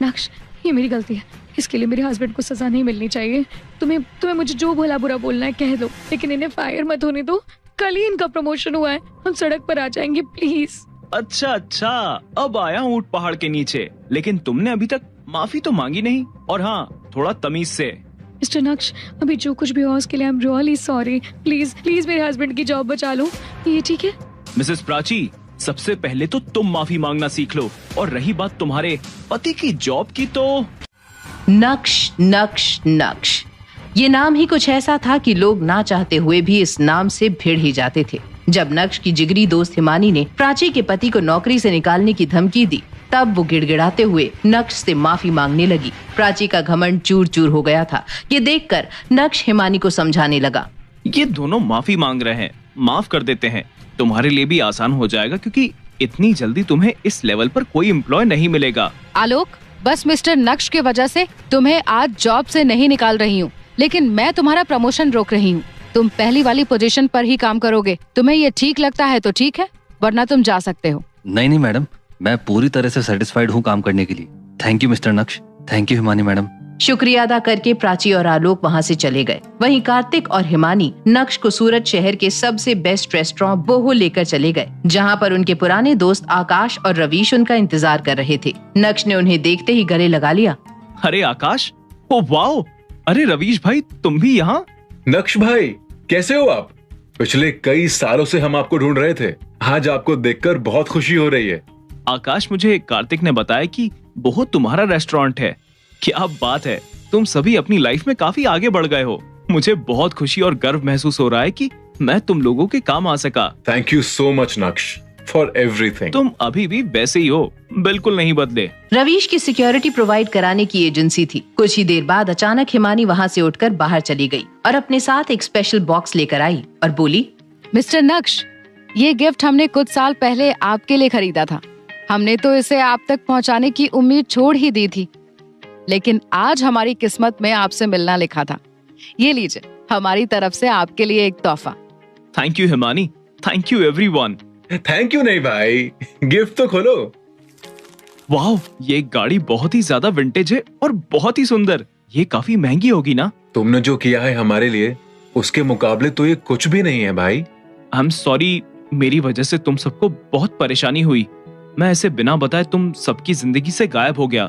नक्श, ये मेरी गलती है, इसके लिए मेरे हस्बैंड को सजा नहीं मिलनी चाहिए। तुम्हें मुझे जो भला बुरा बोलना है कह दो, लेकिन इन्हें फायर मत होने दो। कल ही इनका प्रमोशन हुआ है, हम सड़क पर आ जाएंगे प्लीज। अच्छा, अब आया ऊंट पहाड़ के नीचे, लेकिन तुमने अभी तक माफी तो मांगी नहीं, और हाँ, थोड़ा तमीज से। मिस्टर नक्श, अभी जो कुछ भी हुआ उसके लिए I am really sorry. Please मेरे हस्बैंड की जॉब बचा लो, ये ठीक है? मिसेस प्राची, सबसे पहले तो तुम माफी मांगना सीख लो, और रही बात तुम्हारे पति की जॉब की तो नक्श, ये नाम ही कुछ ऐसा था कि लोग ना चाहते हुए भी इस नाम से भिड़ ही जाते थे। जब नक्श की जिगरी दोस्त हिमानी ने प्राची के पति को नौकरी से निकालने की धमकी दी, तब वो गिड़गिड़ाते हुए नक्श से माफी मांगने लगी। प्राची का घमंड चूर चूर हो गया था। ये देखकर नक्श हिमानी को समझाने लगा, ये दोनों माफी मांग रहे हैं, माफ कर देते हैं, तुम्हारे लिए भी आसान हो जाएगा, क्योंकि इतनी जल्दी तुम्हें इस लेवल पर कोई एम्प्लॉय नहीं मिलेगा। आलोक, बस मिस्टर नक्श की वजह से तुम्हें आज जॉब से नहीं निकाल रही हूँ, लेकिन मैं तुम्हारा प्रमोशन रोक रही हूँ। तुम पहली वाली पोजीशन पर ही काम करोगे। तुम्हें ये ठीक लगता है तो ठीक है, वरना तुम जा सकते हो। नहीं मैडम, मैं पूरी तरह से सेटिस्फाइड हूँ काम करने के लिए। थैंक यू मिस्टर नक्श, थैंक यू हिमानी मैडम। शुक्रिया अदा करके प्राची और आलोक वहाँ से चले गए। वहीं कार्तिक और हिमानी नक्श को सूरत शहर के सबसे बेस्ट रेस्टोरेंट बोहो लेकर चले गए, जहाँ पर उनके पुराने दोस्त आकाश और रवीश उनका इंतजार कर रहे थे। नक्श ने उन्हें देखते ही गले लगा लिया। अरे आकाश, ओ वाओ, अरे रवीश भाई, तुम भी यहाँ? नक्श भाई, कैसे हो आप? पिछले कई सालों से हम आपको ढूंढ रहे थे, आज आपको देखकर बहुत खुशी हो रही है। आकाश, मुझे कार्तिक ने बताया कि बोहो तुम्हारा रेस्टोरेंट है। क्या बात है, तुम सभी अपनी लाइफ में काफी आगे बढ़ गए हो। मुझे बहुत खुशी और गर्व महसूस हो रहा है कि मैं तुम लोगों के काम आ सका। थैंक यू सो मच नक्श फॉर एवरीथिंग। तुम अभी भी वैसे ही हो, बिल्कुल नहीं बदले। रवीश की सिक्योरिटी प्रोवाइड कराने की एजेंसी थी। कुछ ही देर बाद अचानक हिमानी वहाँ से उठकर बाहर चली गई और अपने साथ एक स्पेशल बॉक्स लेकर आई और बोली, मिस्टर नक्श, ये गिफ्ट हमने कुछ साल पहले आपके लिए खरीदा था। हमने तो इसे आप तक पहुँचाने की उम्मीद छोड़ ही दी थी, लेकिन आज हमारी किस्मत में आपसे मिलना लिखा था। ये लीजिए, हमारी तरफ से आपके लिए एक तोहफा। Thank you Himani, thank you everyone. Thank you नहीं भाई, गिफ्ट तो खोलो। वाह, ये गाड़ी बहुत ही ज्यादा विंटेज है और बहुत ही सुंदर। ये काफी महंगी होगी ना? तुमने जो किया है हमारे लिए, उसके मुकाबले तो ये कुछ भी नहीं है भाई। आई एम सॉरी, मेरी वजह से तुम सबको बहुत परेशानी हुई। मैं ऐसे बिना बताए तुम सबकी जिंदगी से गायब हो गया,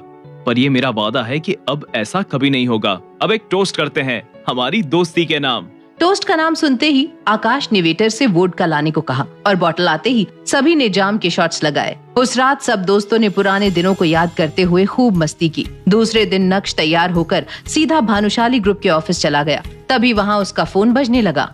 पर ये मेरा वादा है कि अब ऐसा कभी नहीं होगा। अब एक टोस्ट करते हैं हमारी दोस्ती के नाम। टोस्ट का नाम सुनते ही आकाश ने वेटर से वोडका लाने को कहा और बॉटल आते ही सभी ने जाम के शॉट्स लगाए। उस रात सब दोस्तों ने पुराने दिनों को याद करते हुए खूब मस्ती की। दूसरे दिन नक्श तैयार होकर सीधा भानुशाली ग्रुप के ऑफिस चला गया। तभी वहाँ उसका फोन बजने लगा।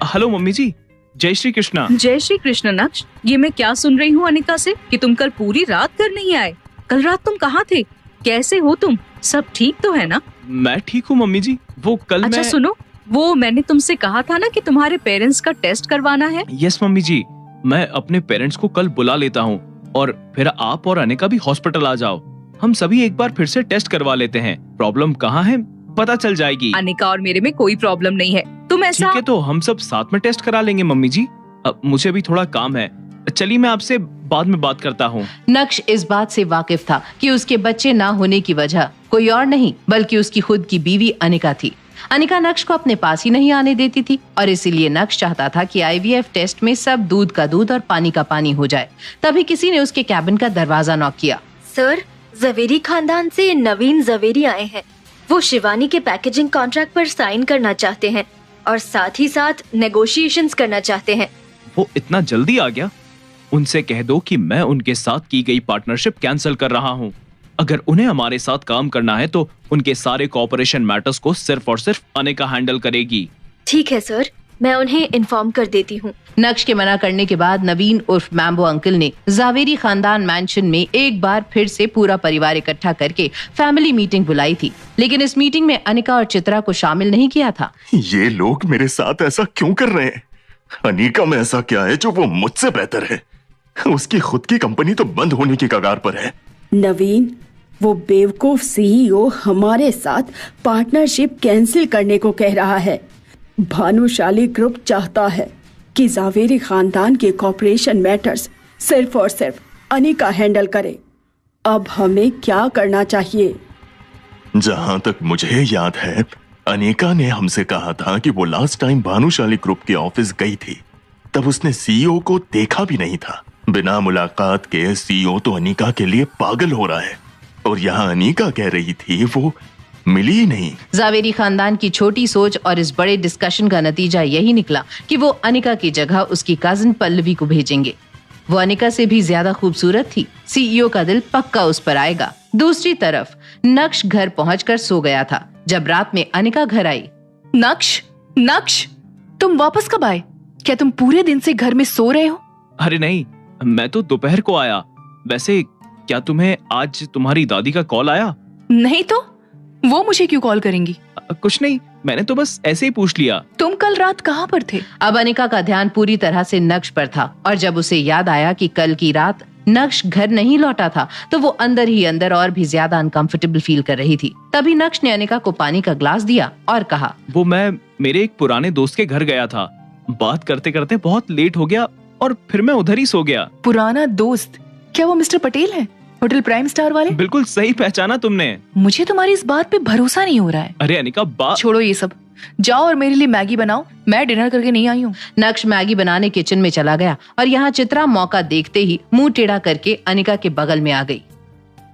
हेलो मम्मी जी, जय श्री कृष्णा। जय श्री कृष्ण नक्श, ये मैं क्या सुन रही हूँ अनिका से कि तुम कल पूरी रात घर नहीं आए। कल रात तुम कहाँ थे? कैसे हो तुम? सब ठीक तो है ना? मैं ठीक हूँ मम्मी जी। वो कल अच्छा सुनो, वो मैंने तुमसे कहा था ना कि तुम्हारे पेरेंट्स का टेस्ट करवाना है। यस मम्मी जी, मैं अपने पेरेंट्स को कल बुला लेता हूँ और फिर आप और अनिका भी हॉस्पिटल आ जाओ। हम सभी एक बार फिर से टेस्ट करवा लेते हैं। प्रॉब्लम कहाँ है पता चल जाएगी। अनिका और मेरे में कोई प्रॉब्लम नहीं है, तुम ऐसा। ठीक है, तो हम सब साथ में टेस्ट करा लेंगे मम्मी जी। अब मुझे भी थोड़ा काम है, चलिए मैं आपसे बाद में बात करता हूँ। नक्श इस बात से वाकिफ था कि उसके बच्चे ना होने की वजह कोई और नहीं बल्कि उसकी खुद की बीवी अनिका थी। अनिका नक्श को अपने पास ही नहीं आने देती थी और इसीलिए नक्श चाहता था कि आईवीएफ टेस्ट में सब दूध का दूध और पानी का पानी हो जाए। तभी किसी ने उसके कैबिन का दरवाजा नॉक किया। सर, जवेरी खानदान से नवीन जवेरी आए हैं। वो शिवानी के पैकेजिंग कॉन्ट्रैक्ट पर साइन करना चाहते हैं और साथ ही साथ नेगोशिएशंस करना चाहते हैं। वो इतना जल्दी आ गया? उनसे कह दो कि मैं उनके साथ की गई पार्टनरशिप कैंसिल कर रहा हूँ। अगर उन्हें हमारे साथ काम करना है तो उनके सारे कॉर्पोरेशन मैटर्स को सिर्फ और सिर्फ अनिका हैंडल करेगी। ठीक है सर, मैं उन्हें इन्फॉर्म कर देती हूँ। नक्श के मना करने के बाद नवीन उर्फ मैम्बो अंकल ने जावेरी खानदान मैंशन में एक बार फिर से पूरा परिवार इकट्ठा करके फैमिली मीटिंग बुलाई थी, लेकिन इस मीटिंग में अनिका और चित्रा को शामिल नहीं किया था। ये लोग मेरे साथ ऐसा क्यों कर रहे हैं? अनिका में ऐसा क्या है जो वो मुझसे बेहतर है? उसकी खुद की कंपनी तो बंद होने की कगार पर है। नवीन, वो बेवकूफ सीईओ हमारे साथ पार्टनरशिप कैंसिल करने को कह रहा है। भानुशाली ग्रुप चाहता है कि जावेरी खानदान के कॉर्पोरेशन मैटर्स सिर्फ और सिर्फ अनिका हैंडल करे। अब हमें क्या करना चाहिए? जहां तक मुझे याद है, अनिका ने हमसे कहा था कि वो लास्ट टाइम भानुशाली ग्रुप के ऑफिस गई थी, तब उसने सीईओ को देखा भी नहीं था। बिना मुलाकात के सीईओ तो अनिका के लिए पागल हो रहा है, और यहाँ अनिका कह रही थी वो मिली ही नहीं। जावेरी खानदान की छोटी सोच और इस बड़े डिस्कशन का नतीजा यही निकला कि वो अनिका की जगह उसकी कजिन पल्लवी को भेजेंगे। वो अनिका से भी ज्यादा खूबसूरत थी। सीईओ का दिल पक्का उस पर आएगा। दूसरी तरफ नक्श घर पहुंचकर सो गया था। जब रात में अनिका घर आई, नक्श, तुम वापस कब आए? क्या तुम पूरे दिन से घर में सो रहे हो? अरे नहीं, मैं तो दोपहर को आया। वैसे क्या तुम्हें आज तुम्हारी दादी का कॉल आया? नहीं तो वो मुझे क्यों कॉल करेंगी? कुछ नहीं, मैंने तो बस ऐसे ही पूछ लिया। तुम कल रात कहाँ पर थे? अब अनिका का ध्यान पूरी तरह से नक्श पर था, और जब उसे याद आया कि कल की रात नक्श घर नहीं लौटा था, तो वो अंदर ही अंदर और भी ज्यादा अनकंफर्टेबल फील कर रही थी। तभी नक्श ने अनिका को पानी का ग्लास दिया और कहा, वो मैं मेरे एक पुराने दोस्त के घर गया था। बात करते करते बहुत लेट हो गया और फिर मैं उधर ही सो गया। पुराना दोस्त? क्या वो मिस्टर पटेल है, होटल प्राइम स्टार वाले? बिल्कुल सही पहचाना तुमने। मुझे तुम्हारी इस बात पे भरोसा नहीं हो रहा है। अरे अनिका, बात छोड़ो ये सब, जाओ और मेरे लिए मैगी बनाओ, मैं डिनर करके नहीं आई हूँ। नक्श मैगी बनाने किचन में चला गया और यहाँ चित्रा मौका देखते ही मुंह टेढ़ा करके अनिका के बगल में आ गई।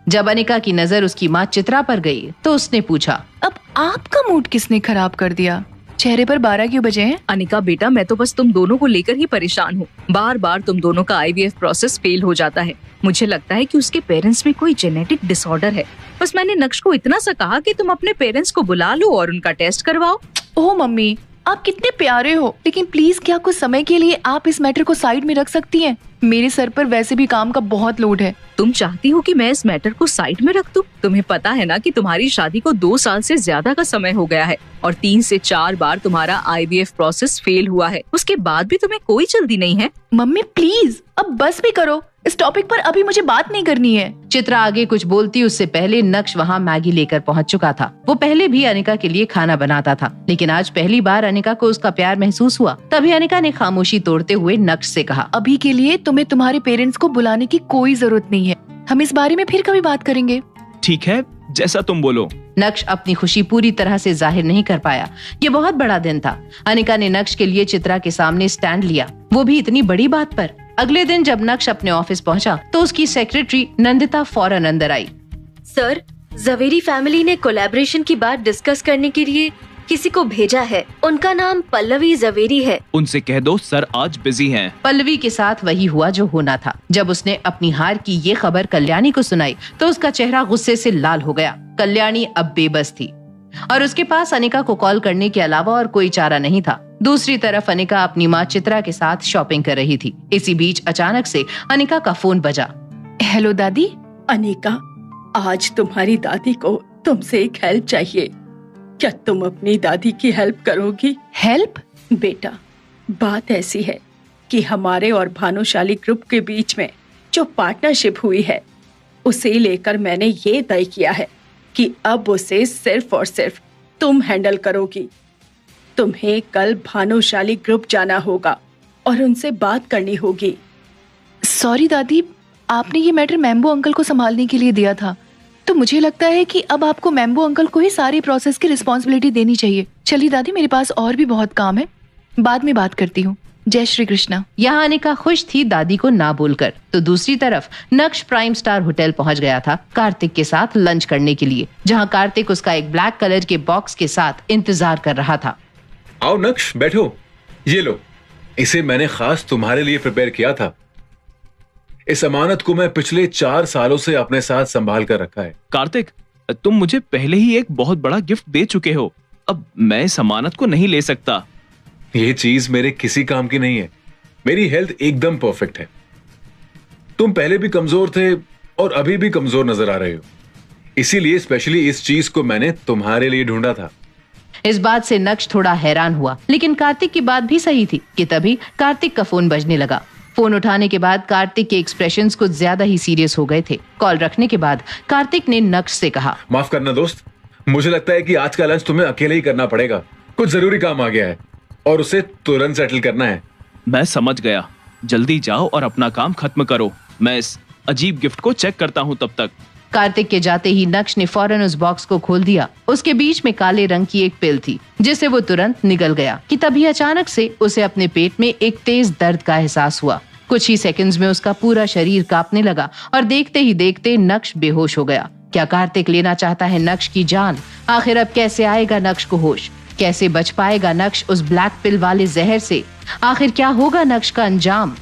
जब अनिका की नजर उसकी माँ चित्रा पर गई तो उसने पूछा, अब आपका मूड किसने खराब कर दिया? चेहरे पर 12 क्यों बजे हैं? अनिका बेटा, मैं तो बस तुम दोनों को लेकर ही परेशान हूँ। बार बार तुम दोनों का IVF प्रोसेस फेल हो जाता है। मुझे लगता है कि उसके पेरेंट्स में कोई जेनेटिक डिसऑर्डर है। बस मैंने नक्श को इतना सा कहा कि तुम अपने पेरेंट्स को बुला लो और उनका टेस्ट करवाओ। ओह मम्मी, आप कितने प्यारे हो, लेकिन प्लीज क्या कुछ समय के लिए आप इस मैटर को साइड में रख सकती हैं? मेरे सर पर वैसे भी काम का बहुत लोड है। तुम चाहती हो कि मैं इस मैटर को साइड में रख दूं? तुम्हें पता है ना कि तुम्हारी शादी को 2 साल से ज्यादा का समय हो गया है और 3 से 4 बार तुम्हारा IVF प्रोसेस फेल हुआ है। उसके बाद भी तुम्हें कोई जल्दी नहीं है। मम्मी प्लीज अब बस भी करो, इस टॉपिक पर अभी मुझे बात नहीं करनी है। चित्रा आगे कुछ बोलती उससे पहले नक्श वहाँ मैगी लेकर पहुँच चुका था। वो पहले भी अनिका के लिए खाना बनाता था, लेकिन आज पहली बार अनिका को उसका प्यार महसूस हुआ। तभी अनिका ने खामोशी तोड़ते हुए नक्श से कहा, अभी के लिए तुम्हें तुम्हारे पेरेंट्स को बुलाने की कोई जरूरत नहीं है। हम इस बारे में फिर कभी बात करेंगे। ठीक है, जैसा तुम बोलो। नक्श अपनी खुशी पूरी तरह से जाहिर नहीं कर पाया। ये बहुत बड़ा दिन था। अनिका ने नक्श के लिए चित्रा के सामने स्टैंड लिया, वो भी इतनी बड़ी बात पर। अगले दिन जब नक्श अपने ऑफिस पहुंचा तो उसकी सेक्रेटरी नंदिता फौरन अंदर आई। सर, जवेरी फैमिली ने कोलैबोरेशन की बात डिस्कस करने के लिए किसी को भेजा है। उनका नाम पल्लवी जवेरी है। उनसे कह दो सर आज बिजी हैं। पल्लवी के साथ वही हुआ जो होना था। जब उसने अपनी हार की ये खबर कल्याणी को सुनाई तो उसका चेहरा गुस्से से लाल हो गया। कल्याणी अब बेबस थी और उसके पास अनिका को कॉल करने के अलावा और कोई चारा नहीं था। दूसरी तरफ अनिका अपनी माँ चित्रा के साथ शॉपिंग कर रही थी। इसी बीच अचानक से अनिका का फोन बजा। हेलो दादी। अनिका, आज तुम्हारी दादी को तुमसे एक हेल्प चाहिए। क्या तुम अपनी दादी की हेल्प करोगी? हेल्प? बेटा, बात ऐसी है कि हमारे और भानुशाली ग्रुप के बीच में जो पार्टनरशिप हुई है, उसे लेकर मैंने ये तय किया है कि अब उसे सिर्फ और सिर्फ तुम हैंडल करोगी। तुम्हें कल भानुशाली ग्रुप जाना होगा और उनसे बात करनी होगी। सॉरी दादी, आपने ये मैटर मैम्बो अंकल को संभालने के लिए दिया था, तो मुझे लगता है कि अब आपको मैम्बो अंकल को ही सारी प्रोसेस की रिस्पॉन्सिबिलिटी देनी चाहिए। चलिए दादी, मेरे पास और भी बहुत काम है, बाद में बात करती हूँ। जय श्री कृष्णा। यहाँ अनिका खुश थी दादी को ना बोलकर, तो दूसरी तरफ नक्श प्राइम स्टार होटल पहुँच गया था कार्तिक के साथ लंच करने के लिए, जहाँ कार्तिक उसका एक ब्लैक कलर के बॉक्स के साथ इंतजार कर रहा था। आओ नक्श, बैठो। ये लो, इसे मैंने खास तुम्हारे लिए प्रिपेयर किया था। इस अमानत को मैं पिछले 4 सालों से अपने साथ संभाल कर रखा है। कार्तिक, तुम मुझे पहले ही एक बहुत बड़ा गिफ्ट दे चुके हो। अब मैं इस अमानत को नहीं ले सकता। ये चीज मेरे किसी काम की नहीं है। मेरी हेल्थ एकदम परफेक्ट है। तुम पहले भी कमजोर थे और अभी भी कमजोर नजर आ रहे हो, इसीलिए स्पेशली इस चीज को मैंने तुम्हारे लिए ढूंढा था। इस बात से नक्श थोड़ा हैरान हुआ, लेकिन कार्तिक की बात भी सही थी कि तभी कार्तिक का फोन बजने लगा। फोन उठाने के बाद कार्तिक के एक्सप्रेशंस कुछ ज्यादा ही सीरियस हो गए थे। कॉल रखने के बाद कार्तिक ने नक्श से कहा, माफ करना दोस्त, मुझे लगता है कि आज का लंच तुम्हें अकेले ही करना पड़ेगा। कुछ जरूरी काम आ गया है और उसे तुरंत सेटल करना है। मैं समझ गया, जल्दी जाओ और अपना काम खत्म करो। मैं इस अजीब गिफ्ट को चेक करता हूँ तब तक। कार्तिक के जाते ही नक्श ने फौरन उस बॉक्स को खोल दिया। उसके बीच में काले रंग की एक पिल थी जिसे वो तुरंत निगल गया कि तभी अचानक से उसे अपने पेट में एक तेज दर्द का एहसास हुआ। कुछ ही सेकंड्स में उसका पूरा शरीर कांपने लगा और देखते ही देखते नक्श बेहोश हो गया। क्या कार्तिक लेना चाहता है नक्श की जान? आखिर अब कैसे आएगा नक्श को होश? कैसे बच पाएगा नक्श उस ब्लैक पिल वाले जहर से? आखिर क्या होगा नक्श का अंजाम?